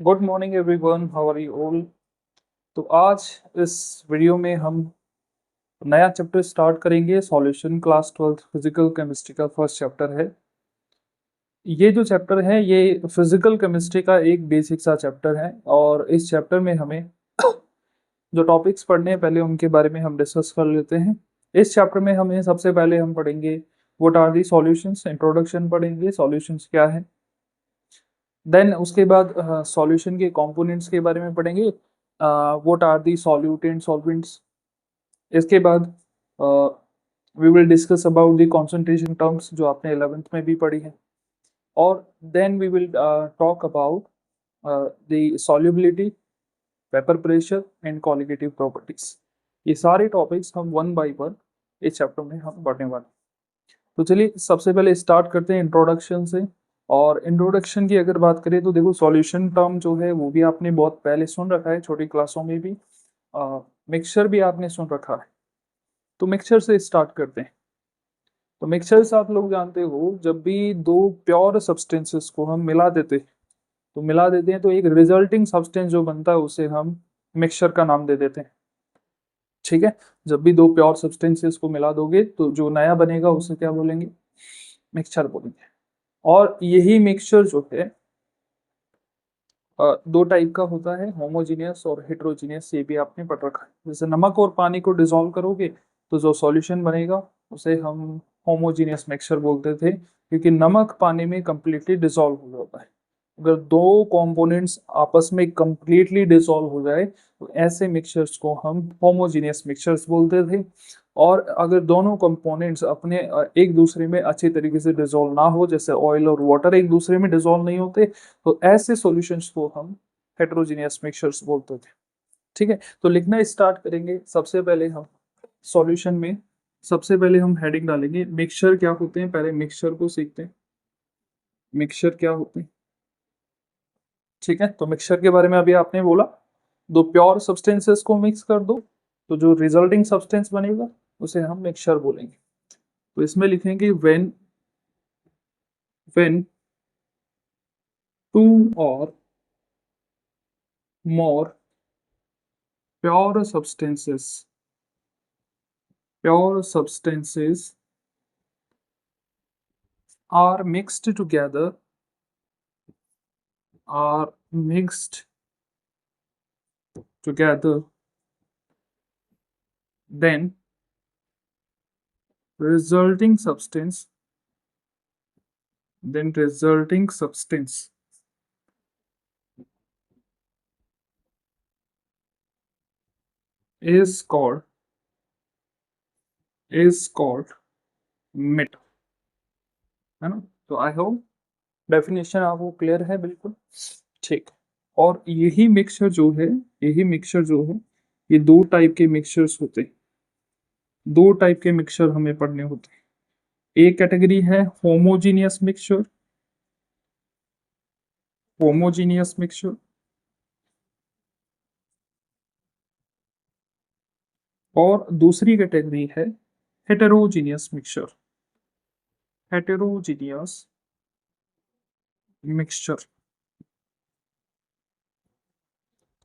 Good morning everyone, how are you all. तो आज इस वीडियो में हम नया चैप्टर स्टार्ट करेंगे। सॉल्यूशन क्लास 12 फिजिकल केमिस्ट्री का फर्स्ट चैप्टर है। ये जो चैप्टर है ये फिजिकल केमिस्ट्री का एक बेसिक सा चैप्टर है और इस चैप्टर में हमें जो टॉपिक्स पढ़ने हैं पहले उनके बारे में हम डिस्कस कर लेते हैं। इस चैप्टर में हमें सबसे पहले हम पढ़ेंगे what are the solutions, introduction पढ़ेंगे, सॉल्यूशंस क्या है। देन उसके बाद सॉल्यूशन के कंपोनेंट्स के बारे में पढ़ेंगे, what are the solute and solvents. इसके बाद we will discuss about the concentration terms जो आपने 11th में भी पढ़ी है। और then we will talk about the solubility, vapour pressure and qualitative properties. ये सारे टॉपिक्स हम वन बाय वन इस चैप्टर में हम पढ़ने वाले हैं। तो चलिए सबसे पहले स्टार्ट करते हैं इंट्रोडक्शन से। और इंट्रोडक्शन की अगर बात करें तो देखो, सॉल्यूशन टर्म जो है वो भी आपने बहुत पहले सुन रखा है, छोटी क्लासों में भी। मिक्सचर भी आपने सुन रखा है। तो मिक्सचर से स्टार्ट करते हैं। तो मिक्सचर्स आप लोग जानते हो, जब भी दो प्योर सब्सटेंसेस को हम मिला देते हैं तो एक रिजल्टिंग सब्सटेंस जो बनता है उसे हम मिक्सचर का नाम दे देते हैं। ठीक है, जब भी दो प्योर सब्सटेंसेस को मिला दोगे तो जो नया बनेगा उसे क्या बोलेंगे? मिक्सचर बोलेंगे। और यही मिक्सचर जो है दो टाइप का होता है, होमोजीनियस और हेट्रोजीनियस। ये भी आपने पढ़ रखा है। जैसे नमक और पानी को डिसॉल्व करोगे तो जो सॉल्यूशन बनेगा उसे हम होमोजीनियस मिक्सचर बोलते थे, क्योंकि नमक पानी में कंप्लीटली डिसॉल्व हो जाता है। अगर दो कंपोनेंट्स आपस में कंप्लीटली डिसॉल्व हो जाए तो ऐसे मिक्सचर्स को हम होमोजीनियस मिक्सचर्स बोलते थे। और अगर दोनों कंपोनेंट्स अपने एक दूसरे में अच्छी तरीके से डिसॉल्व ना हो, जैसे ऑयल और वाटर एक दूसरे में डिसॉल्व नहीं होते, तो ऐसे सॉल्यूशंस को हम हेटेरोजेनियस मिक्सचर्स बोलते थे। ठीक है, तो लिखना स्टार्ट करेंगे। सबसे पहले हम सॉल्यूशन में सबसे पहले हम हेडिंग डालेंगे मिक्सचर क्या होते हैं। पहले मिक्सचर को सीखते हैं, मिक्सचर क्या होते हैं। ठीक है, तो मिक्सचर के बारे में अभी आपने बोला, दो प्योर सब्सटेंसेस को मिक्स कर दो तो जो रिजल्टिंग सब्सटेंस बनेगा उसे हम मिक्सचर बोलेंगे। तो इसमें लिखेंगे व्हेन टू और मोर pure substances are mixed together, then resulting substance is called MIT। है ना? तो आई होप डेफिनेशन आपको क्लियर है बिल्कुल। ठीक। और यही मिक्सचर जो है ये दो टाइप के मिक्सचर्स होते हैं। दो टाइप के मिक्सचर हमें पढ़ने होते हैं। एक कैटेगरी है होमोजीनियस मिक्सचर। और दूसरी कैटेगरी है हेटेरोजीनियस मिक्सचर।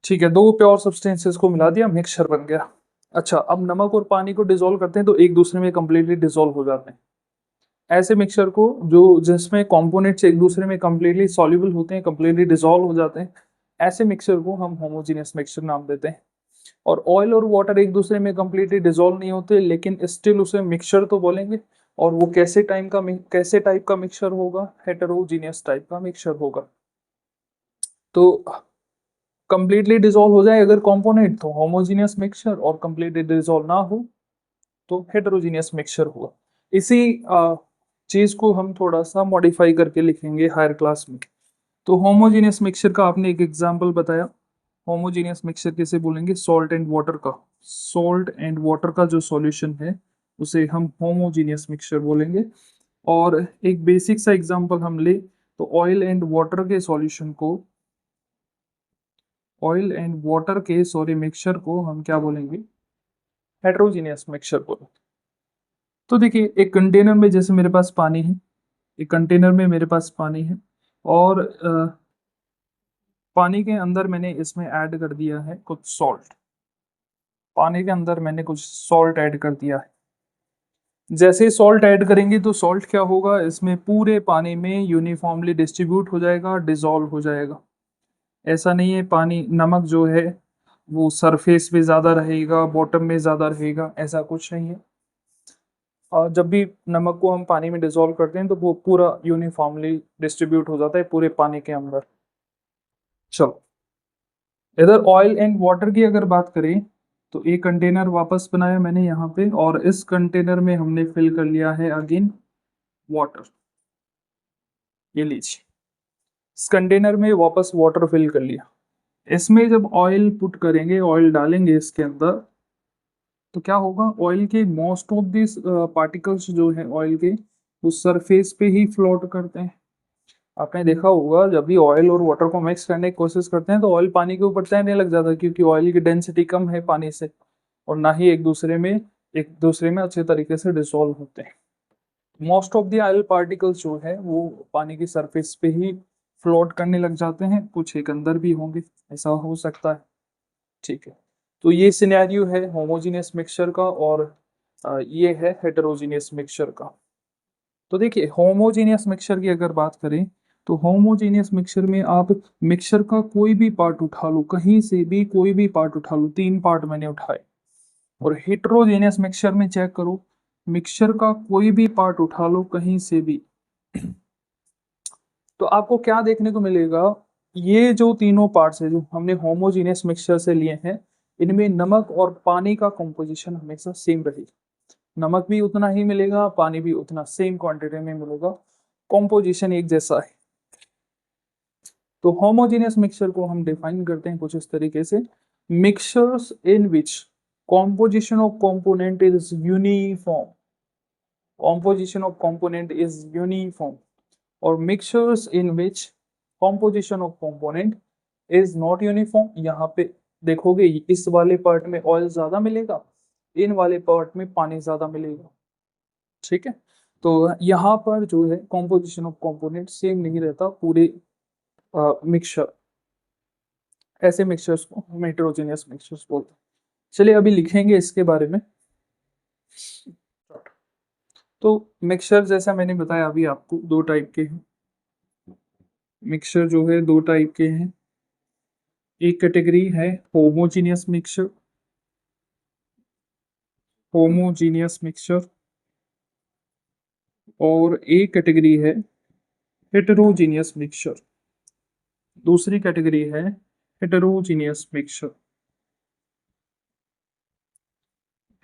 ठीक है, दो प्योर सब्सटेंसेस को मिला दिया, मिक्सचर बन गया। अच्छा, अब नमक और पानी को डिसॉल्व करते हैं तो एक दूसरे में कंप्लीटली डिसॉल्व हो जाते हैं। ऐसे मिक्सचर को जो जिसमें कंपोनेंट्स एक दूसरे में कंप्लीटली सॉल्युबल होते हैं, कंप्लीटली डिसॉल्व हो जाते हैं, ऐसे मिक्सचर को हम होमोजीनियस मिक्सचर नाम देते हैं। और ऑयल और वाटर एक दूसरे में कंप्लीटली डिसॉल्व नहीं होते, लेकिन स्टिल उसे मिक्सचर तो बोलेंगे। और वो कैसे टाइप का मिक्सचर होगा? हेटेरोजीनियस टाइप का मिक्सचर होगा। तो कंप्लीटली डिसॉल्व हो जाए अगर कंपोनेंट तो होमोजीनियस मिक्सचर, और कंप्लीटली डिसॉल्व ना हो तो हेटेरोजीनियस मिक्सचर हुआ। इसी चीज को हम थोड़ा सा मॉडिफाई करके लिखेंगे हायर क्लास में। तो होमोजीनियस मिक्सचर का आपने एक एग्जांपल बताया। होमोजीनियस मिक्सचर किसे बोलेंगे? सॉल्ट एंड वाटर का जो सॉल्यूशन है उसे हम होमोजीनियस मिक्सचर बोलेंगे। और एक बेसिक सा एग्जांपल हम ले तो ऑयल एंड वाटर के मिक्सचर को हम क्या बोलेंगे? हेटेरोजीनियस मिक्सचर बोलेंगे। तो देखिए, एक कंटेनर में जैसे मेरे पास पानी है, एक कंटेनर में मेरे पास पानी है, और पानी के अंदर मैंने इसमें ऐड कर दिया है कुछ सॉल्ट, पानी के अंदर मैंने कुछ सॉल्ट ऐड कर दिया है। जैसे ही सॉल्ट ऐड करेंगे तो सॉल्ट क्या होगा, इसमें पूरे पानी में यूनिफॉर्मली डिस्ट्रीब्यूट हो जाएगा, डिसॉल्व हो जाएगा। ऐसा नहीं है पानी नमक जो है वो सरफेस पे ज़्यादा रहेगा, बॉटम में ज़्यादा रहेगा, ऐसा कुछ नहीं है। और जब भी नमक को हम पानी में डिसॉल्व करते हैं तो वो पूरा यूनिफॉर्मली डिस्ट्रीब्यूट हो जाता है पूरे पानी के अंदर। चलो, इधर ऑयल एंड वाटर की अगर बात करें तो एक कंटेनर वापस बनाया मैंने यहाँ पे, और इस कंटेनर में हमने फिल कर लिया है अगेन वाटर। ये लीजिए, इस कंटेनर में वापस वाटर फिल कर लिया। इसमें जब ऑयल पुट करेंगे, ऑयल डालेंगे इसके अंदर, तो क्या होगा, ऑयल के मोस्ट ऑफ दिस पार्टिकल्स जो है ऑयल के, वो सरफेस पे ही फ्लोट करते हैं। आपने देखा होगा जब भी ऑयल और वाटर को मिक्स करने की कोशिश करते हैं तो ऑयल पानी के ऊपर तैरने लग जाता है, क्योंकि ऑयल की डेंसिटी कम है पानी से, और ना ही एक दूसरे में अच्छे तरीके से डिसॉल्व होते हैं। Most of the oil particles जो है वो पानी की सरफेस पे ही फ्लोट करने लग जाते हैं, कुछ एक अंदर भी होंगे, ऐसा हो सकता है। ठीक है, तो ये सिनेरियो है होमोजीनियस मिक्सचर का, और ये है हेटेरोजीनियस मिक्सचर का। तो देखिए, होमोजीनियस मिक्सचर की अगर बात करें तो होमोजीनियस मिक्सचर में आप मिक्सचर का कोई भी पार्ट उठा लो, कहीं से भी कोई भी पार्ट उठा लो, 3 पार्ट मैंने उठाए। और हेटेरोजीनियस मिक्सचर में चेक करो, मिक्सचर का कोई भी पार्ट उठा लो कहीं से भी, तो आपको क्या देखने को मिलेगा, ये जो तीनों पार्ट्स है जो हमने होमोजीनियस मिक्सचर से लिए हैं, इनमें नमक और पानी का कंपोजिशन हमेशा सेम रहेगा। नमक भी उतना ही मिलेगा, पानी भी उतना सेम क्वांटिटी में मिलेगा, कंपोजिशन एक जैसा है। तो होमोजेनियस मिक्सचर को हम डिफाइन करते हैं कुछ इस तरीके से, mixtures in which composition of component is uniform, composition of component is uniform, और mixtures in which composition of component is not uniform। यहाँ पे देखोगे इस वाले पार्ट में ऑयल ज्यादा मिलेगा, इन वाले पार्ट में पानी ज्यादा मिलेगा। ठीक है, तो यहाँ पर जो है कॉम्पोजिशन ऑफ कंपोनेंट सेम नहीं रहता पूरे मिक्सचर, ऐसे मिक्सचर्स को हम हेटेरोजेनियस मिक्सचर्स बोलते हैं। चलिए अभी लिखेंगे इसके बारे में। तो मिक्सचर जैसा मैंने बताया अभी आपको, दो टाइप के हैं मिक्सचर, जो है दो टाइप के हैं। एक कैटेगरी है होमोजीनियस मिक्सचर, होमोजीनियस मिक्सचर, और एक कैटेगरी है हेटेरोजीनियस मिक्सचर, दूसरी कैटेगरी है हेटेरोजीनियस मिक्सचर,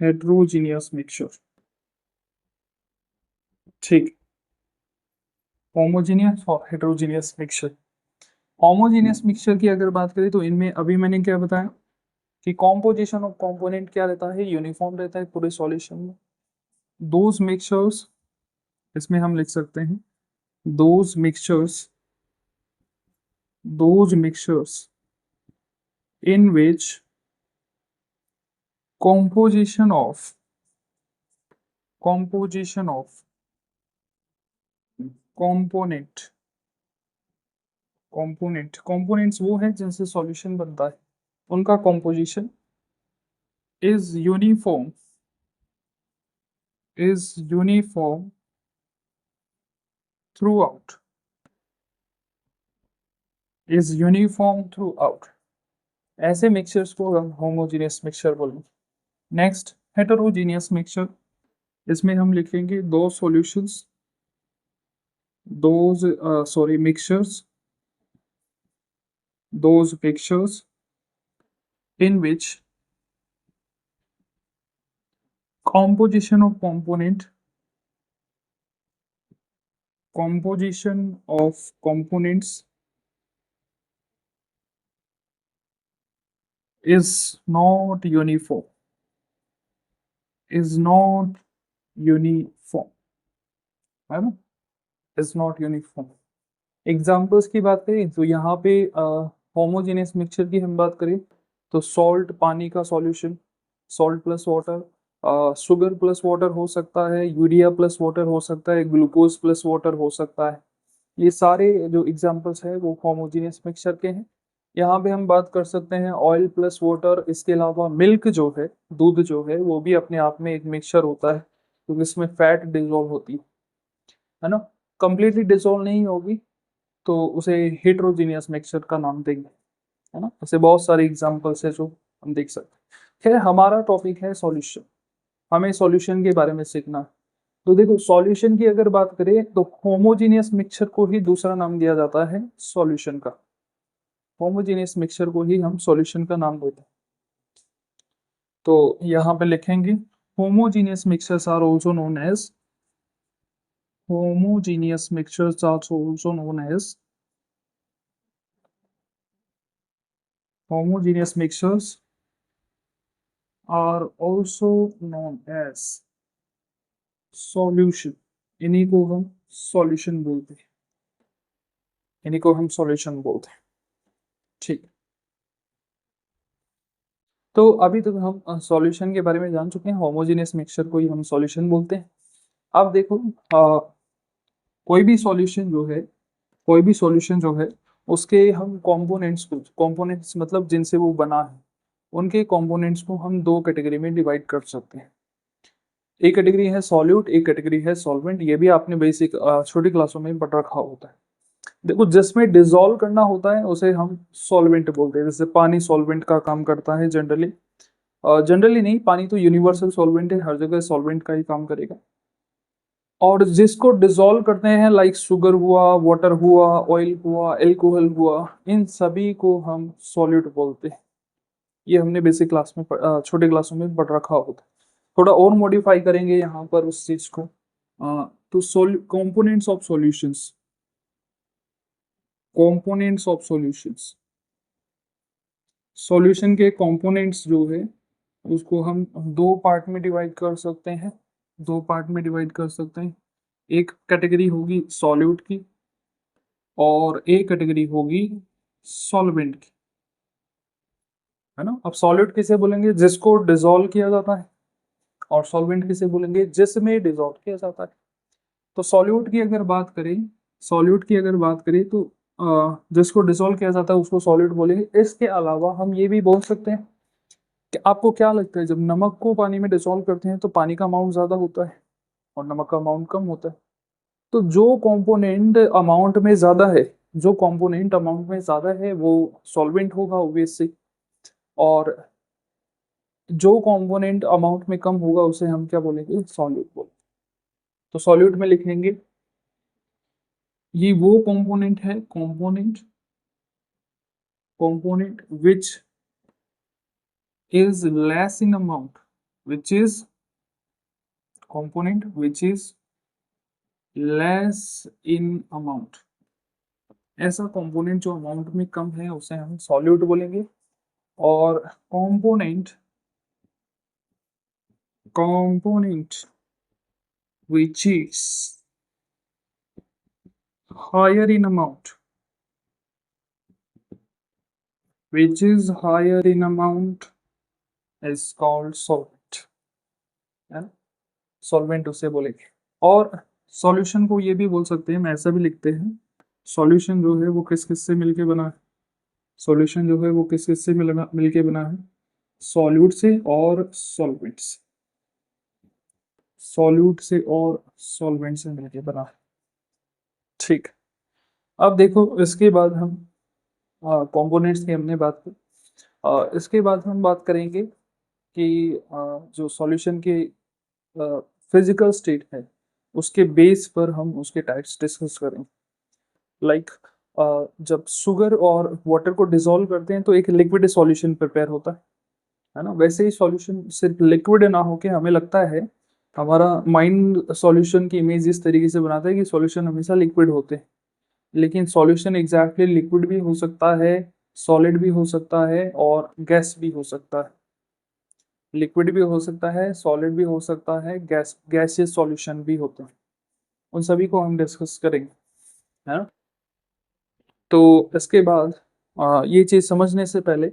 हेटेरोजीनियस मिक्सचर। ठीक, होमोजीनियस और हेटेरोजीनियस मिक्सचर। होमोजीनियस मिक्सचर की अगर बात करें तो इनमें अभी मैंने क्या बताया कि कॉम्पोजिशन ऑफ कंपोनेंट क्या रहता है, यूनिफॉर्म रहता है पूरे सॉल्यूशन में। दोज मिक्सचर्स, इसमें हम लिख सकते हैं those mixtures, those mixtures in which composition of component, components वो है जिनसे सॉल्यूशन बनता है, उनका composition is uniform, throughout, is uniform throughout। ऐसे मिक्सचर्स को हम होमोजीनियस मिक्सचर बोलेंगे। नेक्स्ट हेटेरोजीनियस मिक्सचर, इसमें हम लिखेंगे दो solutions, mixtures, those mixtures in which composition of components is not uniform, है ना, is not uniform। एग्जाम्पल्स की बात करें तो यहाँ पे होमोजेनियस मिक्सचर की हम बात करें तो सॉल्ट, पानी का solution, salt plus water, sugar plus water हो सकता है, यूरिया प्लस वाटर हो सकता है, ग्लूकोज प्लस वाटर हो सकता है। ये सारे जो एग्जाम्पल्स है वो होमोजेनियस मिक्सचर के हैं। यहाँ पे हम बात कर सकते हैं ऑयल प्लस वाटर, इसके अलावा मिल्क जो है, दूध जो है, वो भी अपने आप में एक मिक्सचर होता है क्योंकि इसमें फैट डिजोल्व होती है ना। कंप्लीटली डिजोल्व नहीं होगी तो उसे हेट्रोजीनियस मिक्सचर का नाम देंगे, है ना। ऐसे बहुत सारे एग्जाम्पल्स है जो हम देख सकते हैं। खैर, हमारा टॉपिक है सॉल्यूशन, हमें सॉल्यूशन के बारे में सीखना है। तो देखो, सॉल्यूशन की अगर बात करें तो होमोजीनियस मिक्सचर को ही दूसरा नाम दिया जाता है सॉल्यूशन का। होमोजीनियस मिक्सचर को ही हम सॉल्यूशन का नाम देते हैं। तो यहाँ पे लिखेंगे homogeneous mixtures are also known as, homogeneous mixtures are also known as, homogeneous mixtures are also known as solution। इन्हीं को हम सॉल्यूशन बोलते हैं, इन्हीं को हम सॉल्यूशन बोलते हैं। ठीक, तो अभी तक हम सॉल्यूशन के बारे में जान चुके हैं, होमोजेनियस मिक्सचर को ही हम सॉल्यूशन बोलते हैं। अब देखो, कोई भी सॉल्यूशन जो है, कोई भी सॉल्यूशन जो है, उसके हम कंपोनेंट्स को, कंपोनेंट्स मतलब जिनसे वो बना है, उनके कंपोनेंट्स को हम दो कैटेगरी में डिवाइड कर सकते हैं। एक कैटेगरी है सॉल्यूट, एक कैटेगरी है सॉल्वेंट। ये भी आपने बेसिक छोटी क्लासों में पढ़ रखा होता है। देखो, जिसमें डिसॉल्व करना होता है उसे हम सॉल्वेंट बोलते हैं। जैसे पानी सॉल्वेंट का काम करता है जनरली, जनरली नहीं, पानी तो यूनिवर्सल सॉल्वेंट है, हर जगह सॉल्वेंट का ही काम करेगा। और जिसको डिसॉल्व करते हैं, लाइक शुगर हुआ, वाटर हुआ, ऑयल हुआ, एल्कोहल हुआ, इन सभी को हम सॉल्यूट बोलते हैं। ये हमने बेसिक क्लास में छोटे क्लासों में पढ़ रखा होता है। थोड़ा और मॉडिफाई करेंगे यहाँ पर उस चीज को। तो components of solutions, components of solutions, solution के कंपोनेंट्स जो है उसको हम दो पार्ट में डिवाइड कर सकते हैं, दो पार्ट में डिवाइड कर सकते हैं। एक कैटेगरी होगी सॉल्यूट की और एक कैटेगरी होगी सॉल्वेंट की, है ना। अब सॉल्यूट किसे बोलेंगे, जिसको डिसॉल्व किया जाता है, और सॉल्वेंट किसे बोलेंगे, जिसमें डिसॉल्व किया जाता है। तो सॉल्यूट की अगर बात करें, सॉल्यूट की अगर बात करें तो जिसको डिसॉल्व किया जाता है उसको सॉल्यूट बोलेंगे। इसके अलावा हम ये भी बोल सकते हैं कि आपको क्या लगता है, जब नमक को पानी में डिसॉल्व करते हैं तो पानी का अमाउंट ज़्यादा होता है और नमक का अमाउंट कम होता है। तो जो कंपोनेंट अमाउंट में ज़्यादा है, जो कंपोनेंट अमाउंट में ज़्यादा है वो सॉल्वेंट होगा ऑब्वियसली, और जो कंपोनेंट अमाउंट में कम होगा उसे हम क्या बोलेंगे, सॉल्यूट बोलेंगे। तो सॉल्यूट में लिखेंगे, ये वो कंपोनेंट है, component, component which is less in amount, which is component which is less in amount। ऐसा कंपोनेंट जो अमाउंट में कम है उसे हम सॉल्यूट बोलेंगे। और component, component which is higher in amount, which is higher in amount is called solvent, है ना। सॉल्वेंट उसे बोलेंगे। और सॉल्यूशन को ये भी बोल सकते हैं, हम ऐसा भी लिखते हैं, सॉल्यूशन जो है वो किस किस से मिलके बना है, सॉल्यूशन जो है वो किस किस से मिलके बना है, सॉल्यूट से और सॉल्वेंट से, सॉल्यूट से और सॉल्वेंट से मिलके बना है। ठीक, अब देखो, इसके बाद हम कंपोनेंट्स की हमने बात की। इसके बाद हम बात करेंगे कि जो सॉल्यूशन के फिजिकल स्टेट है उसके बेस पर हम उसके टाइप्स डिस्कस करेंगे। लाइक जब शुगर और वाटर को डिसॉल्व करते हैं तो एक लिक्विड सॉल्यूशन प्रिपेयर होता है ना। वैसे ही सॉल्यूशन सिर्फ लिक्विड ना होके, हमें लगता है, हमारा माइंड सॉल्यूशन की इमेज इस तरीके से बनाता है कि सॉल्यूशन हमेशा लिक्विड होते हैं, लेकिन सॉल्यूशन एग्जैक्टली लिक्विड भी हो सकता है, सॉलिड भी हो सकता है और गैस भी हो सकता है। लिक्विड भी हो सकता है, सॉलिड भी हो सकता है, गैसियस सॉल्यूशन भी होते हैं। उन सभी को हम डिस्कस करेंगे, है ना। तो इसके बाद ये चीज़ समझने से पहले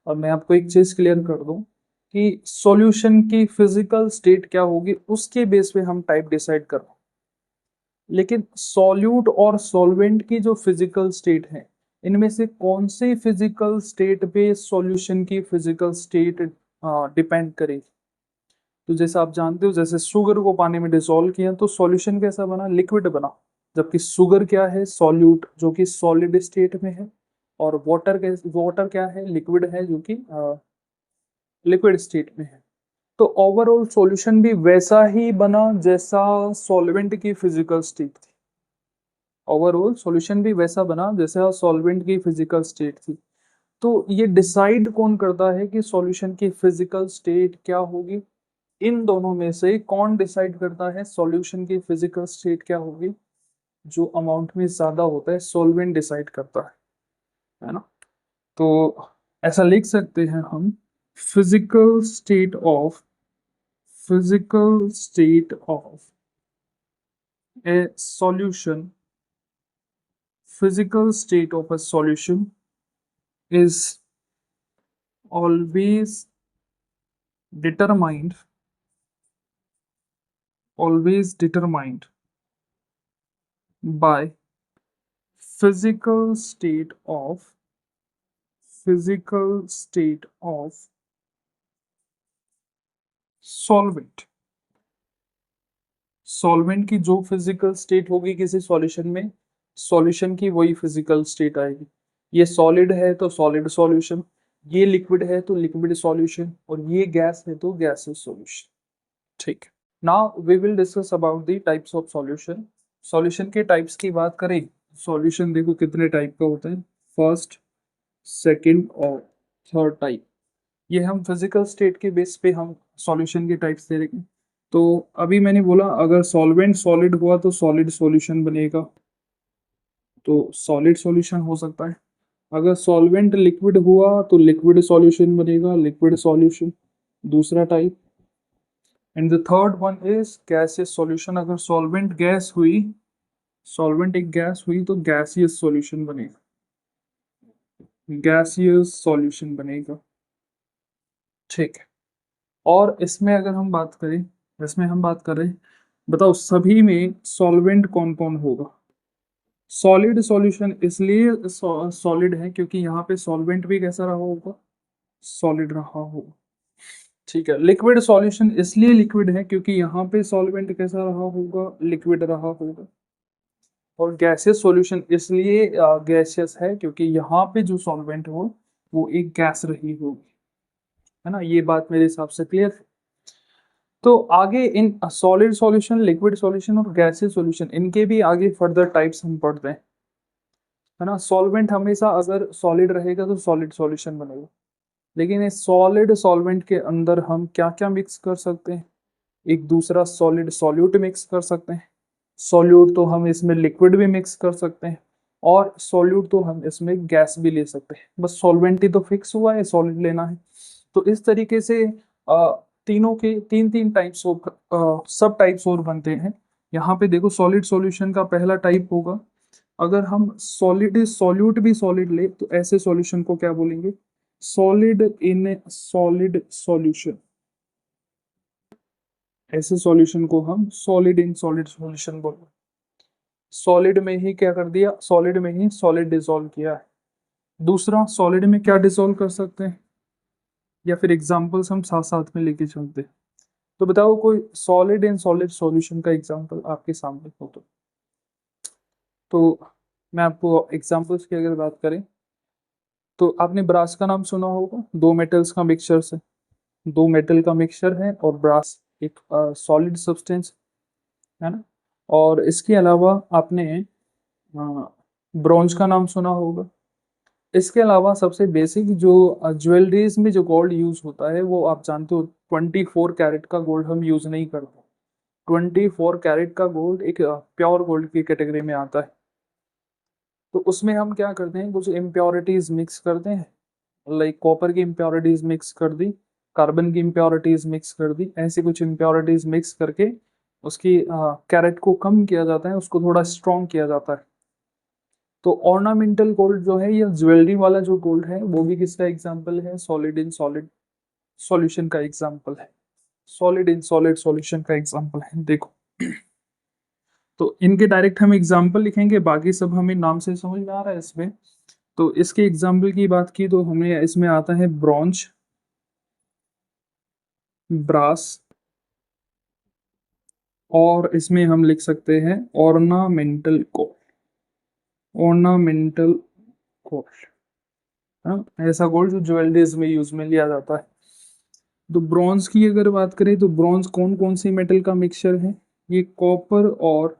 अब मैं आपको एक चीज़ क्लियर कर दूं कि सॉल्यूशन की फिजिकल स्टेट क्या होगी, उसके बेस पे हम टाइप डिसाइड कर रहे हैं। लेकिन सॉल्यूट और सॉल्वेंट की जो फिजिकल स्टेट है इनमें से कौन से फिजिकल स्टेट पे सॉल्यूशन की फिजिकल स्टेट डिपेंड करेगी? तो जैसे आप जानते हो, जैसे शुगर को पानी में डिसॉल्व किया तो सॉल्यूशन कैसा बना? लिक्विड बना। जबकि शुगर क्या है? सॉल्यूट, जो कि सॉलिड स्टेट में है। और वाटर क्या है? लिक्विड है, जो कि लिक्विड स्टेट में है। तो ओवरऑल सॉल्यूशन भी वैसा ही बना जैसा सॉल्वेंट की फिजिकल स्टेट थी। ओवरऑल सॉल्यूशन भी वैसा बना जैसा सॉल्वेंट की फिजिकल स्टेट थी। तो ये डिसाइड कौन करता है कि सॉल्यूशन की फिजिकल स्टेट क्या होगी? इन दोनों में से कौन डिसाइड करता है सॉल्यूशन की फिजिकल स्टेट क्या होगी? जो अमाउंट में ज्यादा होता है सॉल्वेंट डिसाइड करता है ना। तो ऐसा लिख सकते हैं हम, physical state of physical state of a solution physical state of a solution is always determined always determined by physical state of physical state of solvent solvent की जो फिजिकल स्टेट होगी किसी सॉल्यूशन में, सॉल्यूशन की वही physical state आएगी। ये solid है तो सॉलिड सॉल्यूशन, ये लिक्विड है तो लिक्विड सॉल्यूशन, और ये गैस है तो गैसेस सॉल्यूशन। ठीक है। Now we will discuss about the types of solution. Solution के टाइप्स की बात करें, सॉल्यूशन देखो कितने टाइप का होता है, फर्स्ट, सेकंड और थर्ड टाइप। ये हम फिजिकल स्टेट के बेस पे हम सॉल्यूशन के टाइप्स दे रहे हैं। तो अभी मैंने बोला अगर सॉल्वेंट सॉलिड हुआ तो सॉलिड सॉल्यूशन बनेगा, तो सॉलिड सॉल्यूशन हो सकता है। अगर सॉल्वेंट लिक्विड हुआ तो लिक्विड सॉल्यूशन बनेगा, लिक्विड सॉल्यूशन दूसरा type. And the third one is gaseous solution. अगर सॉल्वेंट गैस हुई, सॉल्वेंट एक गैस हुई तो गैसियस सॉल्यूशन बनेगा, गैसियस सॉल्यूशन बनेगा। ठीक है। और इसमें अगर हम बात करें, इसमें हम बात करें, बताओ सभी में सॉल्वेंट कौन कौन होगा? सॉलिड सॉल्यूशन इसलिए सॉलिड है क्योंकि यहाँ पे सॉल्वेंट भी कैसा रहा होगा? सॉलिड रहा होगा। ठीक है। लिक्विड सॉल्यूशन इसलिए लिक्विड है क्योंकि यहाँ पे सॉल्वेंट कैसा रहा होगा? लिक्विड रहा होगा। और गैसियस सॉल्यूशन इसलिए गैसियस है क्योंकि यहाँ पे जो सॉल्वेंट हो वो एक गैस रही होगी, है ना। ये बात मेरे हिसाब से क्लियर है। तो आगे in solid solution, liquid solution और गैसियस सॉल्यूशन, इनके भी आगे फर्दर टाइप्स हम पढ़ते हैं, है ना। सॉल्वेंट हमेशा अगर सॉलिड रहेगा तो सॉलिड सॉल्यूशन बनेगा, लेकिन इस सॉलिड सॉल्वेंट के अंदर हम क्या क्या मिक्स कर सकते हैं? एक दूसरा सॉलिड सॉल्यूट मिक्स कर सकते हैं, सॉल्यूट तो हम इसमें लिक्विड भी मिक्स कर सकते हैं, और सॉल्यूट तो हम इसमें गैस भी ले सकते हैं। बस सॉल्वेंट ही तो फिक्स हुआ है, सॉलिड लेना है। तो इस तरीके से तीनों के तीन तीन टाइप्स ऑफ सब टाइप्स और बनते हैं। यहाँ पे देखो सॉलिड सॉल्यूशन का पहला टाइप होगा, अगर हम सॉलिड सॉल्यूट भी सॉलिड ले तो ऐसे सॉल्यूशन को क्या बोलेंगे? Solid in solid solution. ऐसे सॉल्यूशन को हम सॉलिड इन सॉलिड सॉल्यूशन बोलते हैं। सॉलिड में ही क्या कर दिया? सॉलिड में ही सॉलिड डिसॉल्व किया है। दूसरा, सॉलिड में क्या डिसॉल्व कर सकते हैं, या फिर एग्जांपल्स हम साथ साथ में लेके चलते हैं। तो बताओ कोई सॉलिड इन सॉलिड सॉल्यूशन का एग्जांपल आपके सामने हो तो मैं आपको एग्जांपल्स की अगर बात करें तो आपने ब्रास का नाम सुना होगा, दो मेटल्स का मिक्सचर से, दो मेटल का मिक्सचर है और ब्रास एक सॉलिड सब्सटेंस, है ना। और इसके अलावा आपने ब्रॉन्ज का नाम सुना होगा। इसके अलावा सबसे बेसिक जो ज्वेलरीज में जो गोल्ड यूज होता है वो आप जानते हो, 24 कैरेट का गोल्ड हम यूज नहीं करते। 24 कैरेट का गोल्ड एक प्योर गोल्ड की कैटेगरी में आता है। तो उसमें हम क्या करते हैं, कुछ इम्प्योरिटीज मिक्स करते हैं, लाइक कॉपर की इम्प्योरिटीज मिक्स कर दी, कार्बन की इम्प्योरिटीज मिक्स कर दी, ऐसी कुछ इम्प्योरिटीज मिक्स करके उसकी कैरेट को कम किया जाता है, उसको थोड़ा स्ट्रॉन्ग किया जाता है। तो ऑर्नामेंटल गोल्ड जो है या ज्वेलरी वाला जो गोल्ड है वो भी किसका एग्जाम्पल है? सॉलिड इन सॉलिड सॉल्यूशन का एग्जाम्पल है, सॉलिड इन सॉलिड सॉल्यूशन का एग्जाम्पल है। देखो तो इनके डायरेक्ट हम एग्जाम्पल लिखेंगे, बाकी सब हमें नाम से समझ में आ रहा है इसमें। तो इसके एग्जाम्पल की बात की तो हमें इसमें आता है ब्रॉन्ज, ब्रास, और इसमें हम लिख सकते हैं ऑर्नामेंटल गोल्ड, ऑर्नामेंटल गोल्ड, हाँ, ऐसा गोल्ड जो ज्वेलरीज में यूज में लिया जाता है। तो ब्रॉन्ज की अगर बात करें तो ब्रॉन्ज कौन कौन सी मेटल का मिक्सचर है? ये कॉपर और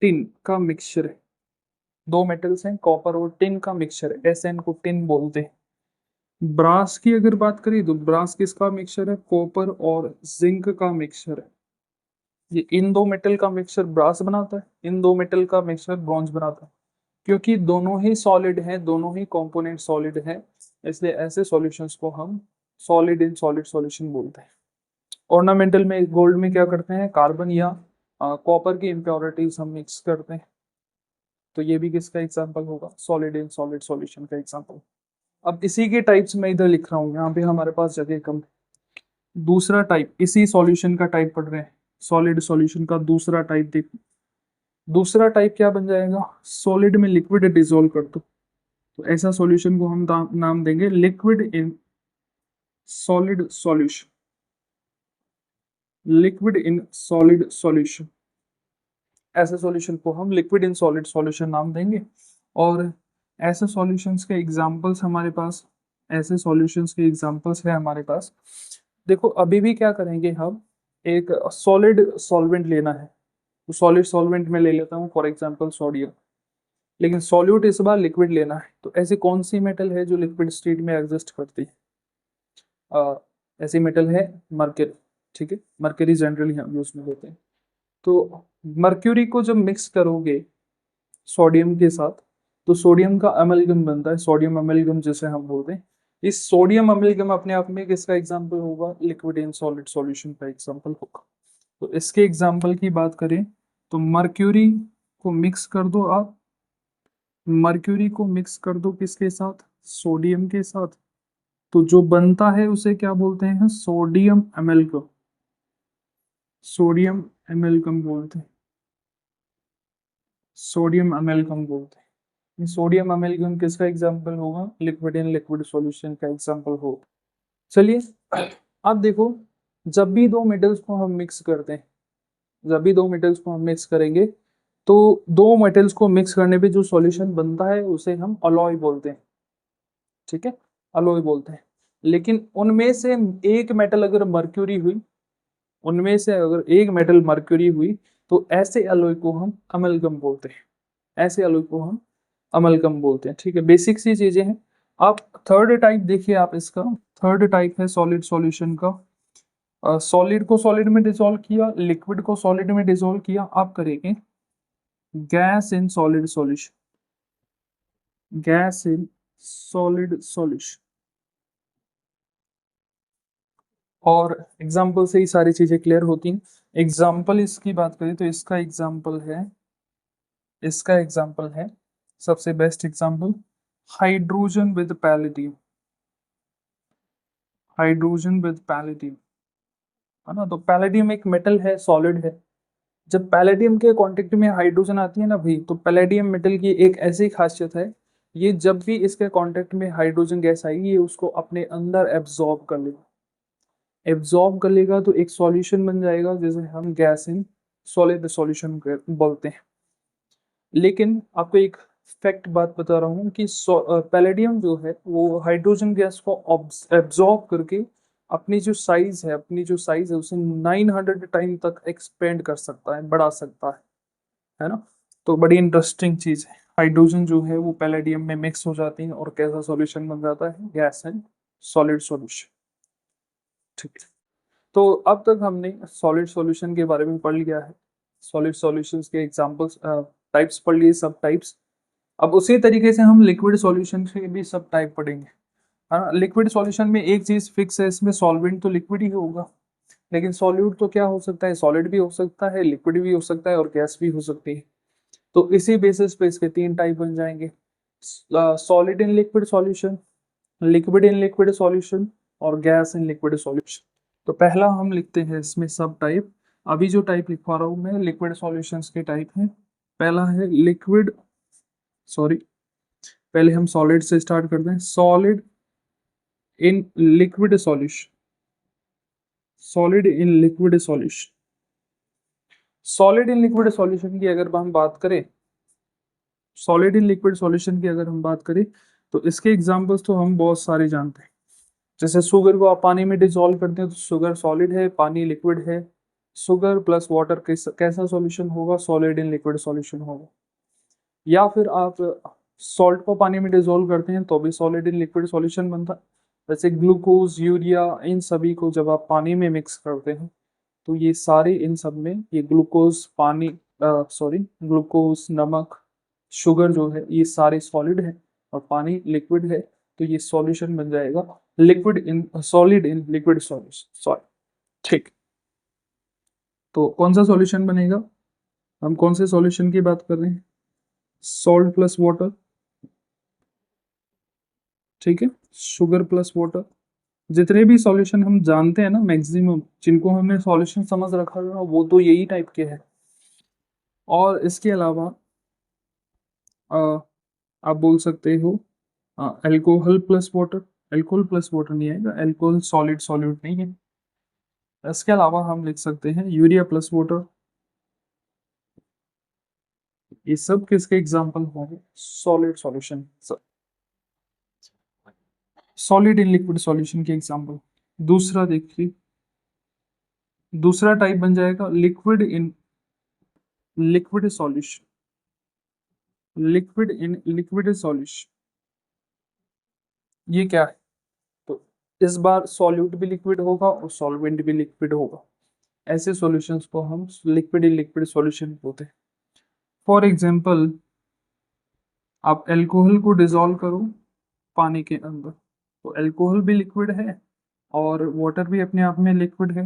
टिन का मिक्सचर है। दो मेटल्स हैं, कॉपर और टिन का मिक्सचर है, ऐसे इनको टिन बोलते हैं। ब्रास की अगर बात करें तो ब्रास किसका मिक्सचर है? कॉपर और जिंक का मिक्सचर है। ये इन दो मेटल का मिक्सचर ब्रास बनाता है, इन दो मेटल का मिक्सचर ब्रॉन्ज बनाता है। क्योंकि दोनों ही सॉलिड हैं, दोनों ही कंपोनेंट सॉलिड हैं, इसलिए ऐसे सॉल्यूशंस को हम सॉलिड इन सॉलिड सॉल्यूशन बोलते हैं। ऑर्नामेंटल में गोल्ड में क्या करते हैं? कार्बन या कॉपर की इम्प्योरिटीज हम मिक्स करते हैं। तो ये भी किसका एग्जांपल होगा? सॉलिड इन सॉलिड सॉल्यूशन का एग्जांपल। अब इसी के टाइप्स में इधर लिख रहा हूँ, यहाँ पे हमारे पास जगह कम है। दूसरा टाइप, इसी सॉल्यूशन का टाइप पढ़ रहे हैं, सॉलिड सॉल्यूशन का दूसरा टाइप देखो। दूसरा टाइप क्या बन जाएगा? सॉलिड में लिक्विड डिसॉल्व कर दो, तो ऐसा सॉल्यूशन को हम नाम देंगे liquid in solid solution, liquid in solid solution. ऐसे सॉल्यूशन को हम लिक्विड इन सॉलिड सॉल्यूशन नाम देंगे। और ऐसे सॉल्यूशंस के एग्जांपल्स हमारे पास, ऐसे सॉल्यूशंस के एग्जांपल्स है हमारे पास। देखो अभी भी क्या करेंगे हम, एक सॉलिड सॉल्वेंट लेना है, तो सॉलिड सॉल्वेंट में ले लेता हूँ फॉर एग्जांपल सोडियम, लेकिन सॉल्यूट इस बार लिक्विड लेना है। तो ऐसी कौन सी मेटल है जो लिक्विड स्टेट में एग्जिस्ट करती है? ऐसी मेटल है मर्क्यूरी। ठीक है, मर्क्यूरी जनरली हम यूज में लेते हैं। तो मर्क्यूरी को जब मिक्स करोगे सोडियम के साथ, तो सोडियम का अमेल्गम बनता है, सोडियम अमेल्गम जिसे हम बोलते हैं। इस सोडियम अमेल्गम अपने आप में किसका एग्जाम्पल होगा? लिक्विड इन सॉलिड सॉल्यूशन का एग्जाम्पल होगा। तो इसके एग्जाम्पल की बात करें तो मर्क्यूरी को मिक्स कर दो आप, मर्क्यूरी को मिक्स कर दो किसके साथ? सोडियम के साथ, तो जो बनता है उसे क्या बोलते हैं? सोडियम अमेल्गम, सोडियम अमेल्गम बोलते हैं, सोडियम अमेल्गम बोलते हैं। ये सोडियम अमेल्गम किसका एग्जाम्पल होगा? लिक्विड इन लिक्विड सॉल्यूशन का एग्जाम्पल होगा। चलिए अब देखो, जब भी दो मेटल्स को हम मिक्स करते हैं, जब भी दो मेटल्स को हम मिक्स करेंगे, तो दो मेटल्स को मिक्स करने पे जो सॉल्यूशन बनता है उसे हम अलॉय बोलते हैं। ठीक है, अलॉय बोलते हैं। लेकिन उनमें से एक मेटल अगर मर्क्यूरी हुई, उनमें से अगर एक मेटल मर्क्यूरी हुई, तो ऐसे अलॉय को हम अमलगम बोलते हैं, ऐसे अलॉय को हम अमलगम बोलते हैं। ठीक है, बेसिक सी चीजें हैं। आप थर्ड टाइप देखिए, आप इसका थर्ड टाइप है सॉलिड सॉल्यूशन का। सॉलिड को सॉलिड में डिसॉल्व किया, लिक्विड को सॉलिड में डिसॉल्व किया, आप करेंगे gas in solid solution, gas in solid solution. और एग्जाम्पल से ही सारी चीजें क्लियर होती हैं। एग्जाम्पल इसकी बात करें तो इसका एग्जाम्पल है, इसका एग्जाम्पल है सबसे best example hydrogen with palladium, hydrogen with palladium, है ना। तो पैलेडियम एक मेटल है, सॉलिड है। जब पैलेडियम के कांटेक्ट में हाइड्रोजन आती है ना भाई, तो पैलेडियम मेटल की एक ऐसी खासियत है, ये जब भी इसके कांटेक्ट में हाइड्रोजन गैस आएगी, ये उसको अपने अंदर एब्जॉर्ब कर लेगा, एब्जॉर्ब कर लेगा, तो एक सॉल्यूशन बन जाएगा जिसे हम गैस इन सॉलिड सॉल्यूशन बोलते हैं। लेकिन आपको एक फैक्ट बात बता रहा हूँ कि पैलेडियम जो है वो हाइड्रोजन गैस को एब्जॉर्ब करके अपनी जो साइज है, अपनी जो साइज है उसे 900 टाइम तक एक्सपेंड कर सकता है, बढ़ा सकता है ना। तो बड़ी इंटरेस्टिंग चीज है, हाइड्रोजन जो है वो पैलेडियम में मिक्स हो जाती है और कैसा सॉल्यूशन बन जाता है? Gas and solid solution. ठीक है, तो अब तक हमने सॉलिड सॉल्यूशन के बारे में पढ़ लिया है, सॉलिड सॉल्यूशंस के एग्जांपल्स, टाइप्स पढ़ लिए, सब टाइप्स। अब उसी तरीके से हम लिक्विड सॉल्यूशन के भी सब टाइप पढ़ेंगे, है ना। लिक्विड सॉल्यूशन में एक चीज फिक्स है, इसमें सॉल्वेंट तो लिक्विड ही होगा, लेकिन सॉल्यूट तो क्या हो सकता है? सॉलिड भी हो सकता है, लिक्विड भी हो सकता है और गैस भी हो सकती है। तो इसी बेसिस पे इसके तीन टाइप बन जाएंगे, solid in liquid solution, liquid in liquid solution और गैस इन लिक्विड सॉल्यूशन। तो पहला हम लिखते हैं इसमें सब टाइप। अभी जो टाइप लिखवा रहा हूँ मैं लिक्विड सॉल्यूशंस के टाइप हैं। पहला है लिक्विड, सॉरी पहले हम सॉलिड से स्टार्ट करते हैं। Solid in liquid solution, solid in liquid solution. Solid in liquid solution की अगर हम बात करें, सॉलिड इन लिक्विड सॉल्यूशन की अगर हम बात करें तो इसके एग्जांपल्स तो हम बहुत सारे जानते हैं। जैसे शुगर को आप पानी में डिसॉल्व करते हैं तो शुगर सॉलिड है, पानी लिक्विड है। शुगर प्लस वाटर कैसा सॉल्यूशन होगा? सॉलिड इन लिक्विड सॉल्यूशन होगा। या फिर आप सॉल्ट को पानी में डिसॉल्व करते हैं तो भी सॉलिड इन लिक्विड सॉल्यूशन बनता है। जैसे ग्लूकोज, यूरिया, इन सभी को जब आप पानी में मिक्स करते हैं तो ये सारे इन सब में ये ग्लूकोज, पानी, ग्लूकोज, नमक, शुगर जो है ये सारे सॉलिड है और पानी लिक्विड है, तो ये सॉल्यूशन बन जाएगा liquid in solid in liquid solution. Sorry, ठीक। तो कौन सा सॉल्यूशन बनेगा? हम कौन से सॉल्यूशन की बात कर रहे हैं? सॉल्ट प्लस वाटर, ठीक है, शुगर प्लस वाटर। जितने भी सॉल्यूशन हम जानते हैं ना, मैक्सिमम जिनको हमने सॉल्यूशन समझ रखा है वो तो यही टाइप के हैं। और इसके अलावा आप बोल सकते हो alcohol plus water. Alcohol plus water नहीं आएगा, अल्कोहल सॉलिड सॉल्यूट नहीं है। इसके अलावा हम लिख सकते हैं यूरिया प्लस वाटर। ये सब किसके एग्जांपल होंगे? Solid solution, solid in liquid solution के एग्जांपल। दूसरा देखिए, दूसरा टाइप बन जाएगा liquid in liquid solution, liquid in liquid solution. ये क्या है? तो इस बार सॉल्यूट भी लिक्विड होगा और सॉल्वेंट भी लिक्विड होगा। ऐसे सॉल्यूशंस को हम लिक्विड इन लिक्विड सॉल्यूशन बोलते हैं। फॉर एग्जांपल, आप अल्कोहल को डिसॉल्व करो पानी के अंदर तो अल्कोहल भी लिक्विड है और वाटर भी अपने आप में लिक्विड है,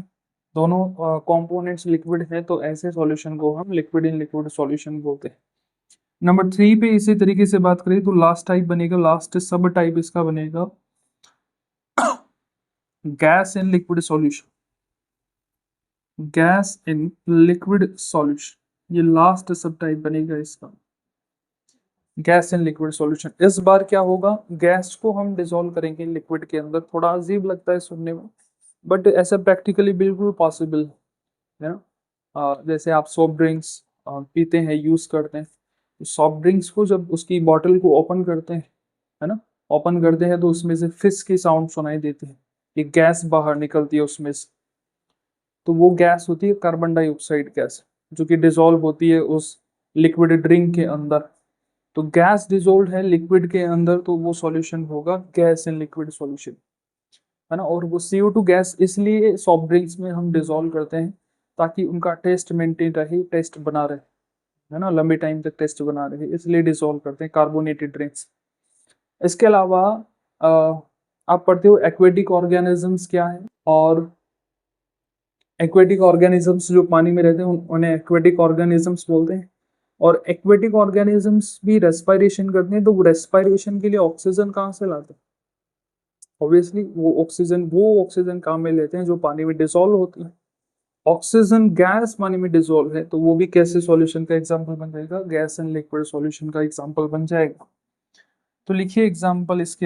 दोनों कंपोनेंट्स लिक्विड है, तो ऐसे सॉल्यूशन को हम लिक्विड इन लिक्विड सॉल्यूशन बोलते हैं। नंबर 3 पे इसी तरीके से बात करें तो लास्ट टाइप बनेगा, लास्ट सब टाइप इसका बनेगा gas in liquid solution, gas in liquid solution. ये लास्ट सब टाइप बनेगा इसका, गैस इन लिक्विड सॉल्यूशन। इस बार क्या होगा, गैस को हम डिसॉल्व करेंगे लिक्विड के अंदर। थोड़ा अजीब लगता है सुनने में, बट ऐसा प्रैक्टिकली बिल्कुल पॉसिबल है ना। जैसे आप सॉफ्ट ड्रिंक्स पीते हैं, यूज करते हैं, तो सॉफ्ट ड्रिंक्स को जब उसकी बॉटल को ओपन करते हैं, है ना, ओपन करते हैं तो उसमें से फिस की साउंड सुनाई देती है, ये गैस बाहर निकलती है उसमें से। तो वो गैस होती है कार्बन डाइऑक्साइड गैस, जो कि डिसॉल्व होती है उस लिक्विड ड्रिंक के अंदर। तो गैस डिसॉल्व है लिक्विड के अंदर तो वो सॉल्यूशन होगा गैस इन लिक्विड सॉल्यूशन, है ना। और वो CO2 गैस इसलिए सॉफ्ट ड्रिंक्स में हम डिसॉल्व करते हैं ताकि उनका टेस्ट मेंटेन रहे, टेस्ट बना रहे, है ना, लंबे टाइम तक टेस्ट बना रहे, इसलिए डिसॉल्व करते हैं कार्बोनेटेड ड्रिंक्स। इसके अलावा अ, आप पढ़ते हो एक्वेटिक ऑर्गेनिजम्स क्या है, और एक्वेटिक ऑर्गेनिजम्स जो पानी में रहते हैं उन्हें एक्वेटिक ऑर्गेनिजम्स बोलते हैं। और एक्वेटिक ऑर्गेनिजम्स भी रेस्पिरेशन करते हैं, तो रेस्पिरेशन के लिए ऑक्सीजन कहाँ से लाते हैं? ऑब्वियसली वो ऑक्सीजन काम में लेते हैं जो पानी में डिसॉल्व होती है। ऑक्सीजन गैस पानी में डिसॉल्व है तो वो भी कैसे सॉल्यूशन का एग्जांपल बन जाएगा? गैस एंड लिक्विड सॉल्यूशन का एग्जांपल बन जाएगा। तो लिखिए एग्जांपल इसके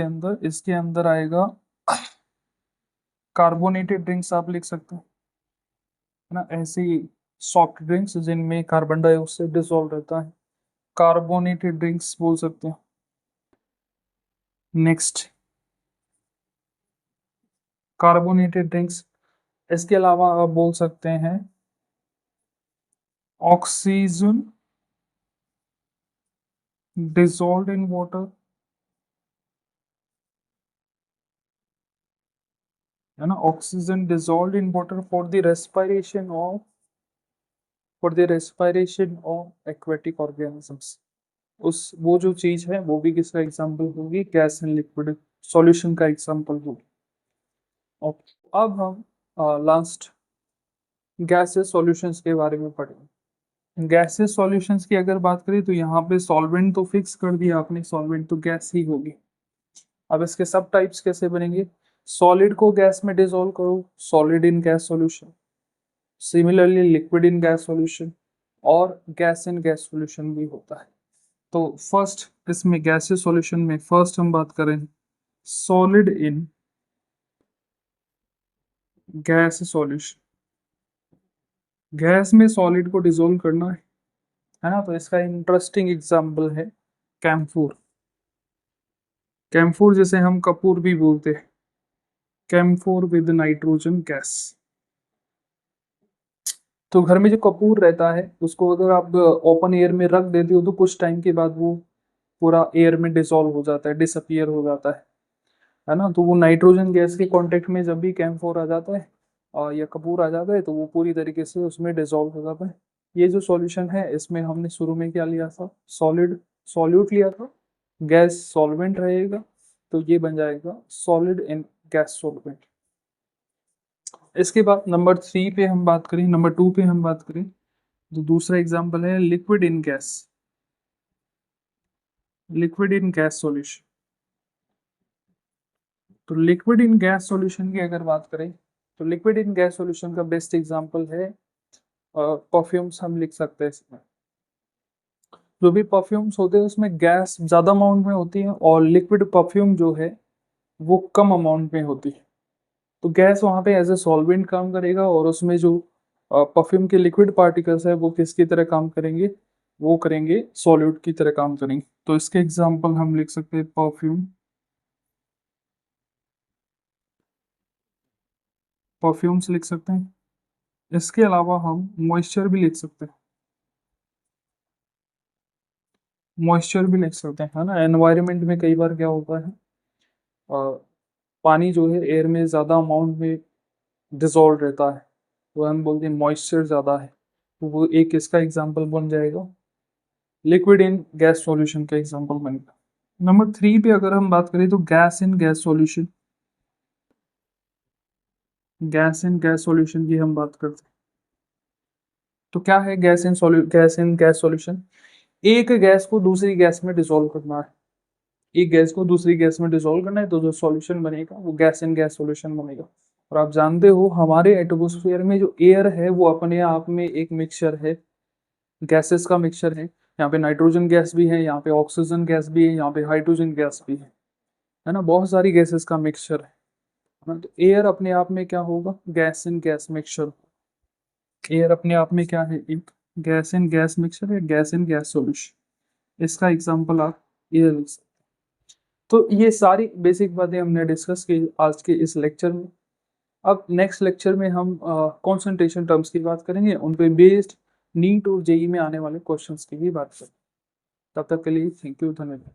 अंदर आएगा कार्बोनेटेड ड्रिंक्स, आप लिख सकते हैं, है ना, ऐसी सॉफ्ट ड्रिंक्स जिनमें कार्बन डाइऑक्साइड डिसॉल्व रहता है, कार्बोनेटेड ड्रिंक्स बोल सकते हैं। Next, carbonated drinks. इसके अलावा आप बोल सकते हैं ऑक्सीजन dissolved in water, है ना, oxygen dissolved in water for the respiration of aquatic organisms। उस वो जो चीज है वो भी किसका एग्जांपल होगी? गैस एंड लिक्विड सॉल्यूशन का एग्जांपल होगी। ओके, अब हम लास्ट गैसेस सॉल्यूशंस के बारे में पढ़ेंगे। गैसेस सॉल्यूशंस की अगर बात करें तो यहाँ पे सॉल्वेंट तो फिक्स कर दिया आपने, सॉल्वेंट तो गैस ही होगी। अब इसके सब टाइप्स कैसे बनेंगे? सॉलिड को गैस में डिसॉल्व करो, solid in gas solution. Similarly liquid in gas solution, और गैस इन गैस सॉल्यूशन भी होता है। तो फर्स्ट इसमें गैसियस सॉल्यूशन में फर्स्ट हम बात करें solid in gas solution. Gas में सॉलिड को डिसोल्व करना है ना। तो इसका इंटरेस्टिंग एग्जांपल है कैम्फोर। कैम्फोर जैसे हम कपूर भी बोलते हैं, कैम्फोर विद नाइट्रोजन गैस। तो घर में जो कपूर रहता है उसको अगर आप ओपन एयर में रख देते हो तो कुछ टाइम के बाद वो पूरा एयर में डिसॉल्व हो जाता है, डिसअपियर हो जाता है ना। तो वो नाइट्रोजन गैस के कांटेक्ट में जब भी कैम्फोर आ जाता है और या कपूर आ जाता है तो वो पूरी तरीके से उसमें डिसॉल्व हो जाता है। ये जो सॉल्यूशन है इसमें हमने शुरू में क्या लिया था, सॉलिड सॉल्यूट लिया था, गैस सॉल्वेंट रहेगा, तो ये बन जाएगा सॉलिड इन गैस सॉल्वेंट। इसके बाद नंबर 3 पे हम बात करें, नंबर 2 पे हम बात करें तो दूसरा एग्जांपल है liquid in gas, liquid in gas solution. तो लिक्विड इन गैस सॉल्यूशन की अगर बात करें तो लिक्विड इन गैस सॉल्यूशन का बेस्ट एग्जांपल है परफ्यूम्स। हम लिख सकते हैं इसमें जो भी परफ्यूम्स होते हैं उसमें गैस ज़्यादा अमाउंट में होती है और लिक्विड परफ्यूम जो है वो कम अमाउंट में होती है। तो गैस वहाँ पे एज ए सॉल्वेंट काम करेगा और उसमें जो परफ्यूम के लिक्विड पार्टिकल्स है वो किसकी तरह काम करेंगे, वो करेंगे सॉल्यूट की तरह काम करेंगे। तो इसके एग्जांपल हम लिख सकते हैं परफ्यूम, परफ्यूम्स लिख सकते हैं। इसके अलावा हम मॉइस्चर भी लिख सकते हैं, मॉइस्चर भी लिख सकते हैं, है ना। एनवायरनमेंट में कई बार क्या होता है पानी जो है एयर में ज़्यादा अमाउंट में डिजोल्व रहता है तो हम बोलते हैं मॉइस्चर ज़्यादा है, तो वो एक इसका एग्जांपल बन जाएगा, लिक्विड इन गैस सॉल्यूशन का एग्जांपल बनेगा। नंबर 3 पे अगर हम बात करें तो gas in gas solution, gas in gas solution की हम बात करते हैं। तो क्या है गैस इन गैस सॉल्यूशन, एक गैस को दूसरी गैस में डिसॉल्व करना है, एक गैस को दूसरी गैस में डिसॉल्व करना है तो जो सॉल्यूशन बनेगा वो गैस इन गैस सॉल्यूशन बनेगा। और आप जानते हो हमारे एटमॉस्फेयर में जो एयर है वो अपने आप में एक मिक्सचर है, गैसेस का मिक्सचर है। यहाँ पे नाइट्रोजन गैस भी है, यहाँ पे ऑक्सीजन गैस भी है, यहाँ पे हाइड्रोजन गैस भी है ना। बहुत सारी गैसेस का मिक्सचर है ना। तो एयर अपने आप में क्या होगा, gas in gas mixture. Air अपने आप में क्या है, एक गैस इन गैस मिक्सचर है, गैस इन गैस सॉल्यूशन। इसका एग्जांपल आप ये लिख सकते। तो ये सारी बेसिक बातें हमने डिस्कस की आज के इस लेक्चर में। अब नेक्स्ट लेक्चर में हम कंसंट्रेशन टर्म्स की बात करेंगे, उन पे बेस्ड नीट और जेई में आने वाले क्वेश्चंस की भी बात करेंगे। तब तक के लिए थैंक यू, धन्यवाद।